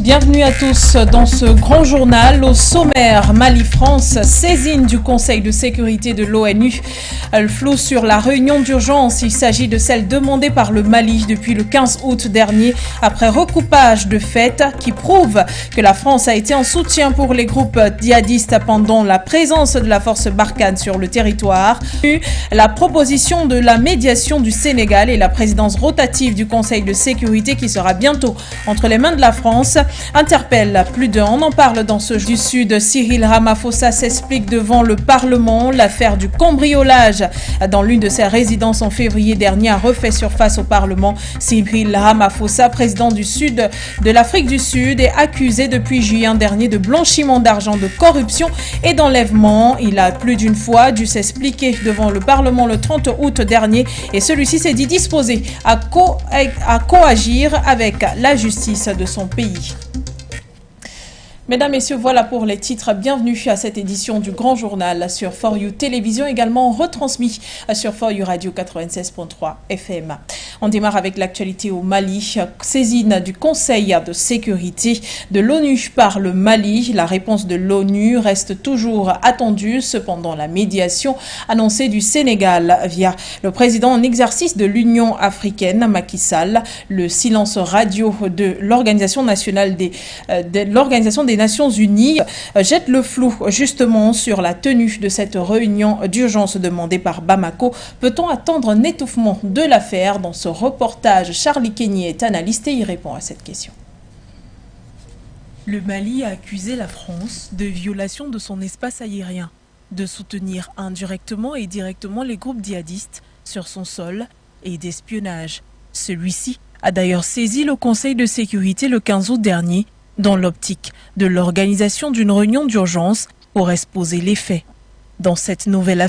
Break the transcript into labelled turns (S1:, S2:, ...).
S1: Bienvenue à tous dans ce grand journal. Au sommaire, Mali-France, saisine du Conseil de sécurité de l'ONU. Le flou sur la réunion d'urgence, il s'agit de celle demandée par le Mali depuis le 15 août dernier, après recoupage de faits qui prouvent que la France a été en soutien pour les groupes djihadistes pendant la présence de la force Barkhane sur le territoire. La proposition de la médiation du Sénégal et la présidence rotative du Conseil de sécurité qui sera bientôt entre les mains de la France interpelle plus d'un. On en parle dans ce du Sud. Cyril Ramaphosa s'explique devant le Parlement. L'affaire du cambriolage dans l'une de ses résidences en février dernier a refait surface au Parlement. Cyril Ramaphosa, président du Sud de l'Afrique du Sud, est accusé depuis juillet dernier de blanchiment d'argent, de corruption et d'enlèvement. Il a plus d'une fois dû s'expliquer devant le Parlement le 30 août dernier et celui-ci s'est dit disposé à coagir avec la justice de son pays. Mesdames, Messieurs, voilà pour les titres. Bienvenue à cette édition du Grand Journal sur For You Télévision, également retransmis sur For You Radio 96.3 FM. On démarre avec l'actualité au Mali. Saisine du Conseil de sécurité de l'ONU par le Mali. La réponse de l'ONU reste toujours attendue. Cependant, la médiation annoncée du Sénégal via le président en exercice de l'Union africaine, Macky Sall, le silence radio de l'Organisation nationale des Nations Unies jette le flou justement sur la tenue de cette réunion d'urgence demandée par Bamako. Peut-on attendre un étouffement de l'affaire? Dans ce reportage, Charlie Kenny est analyste et y répond à cette question.
S2: Le Mali a accusé la France de violation de son espace aérien, de soutenir indirectement et directement les groupes djihadistes sur son sol et d'espionnage. Celui-ci a d'ailleurs saisi le Conseil de sécurité le 15 août dernier dans l'optique de l'organisation d'une réunion d'urgence pour exposer les faits. Dans cette nouvelle affaire,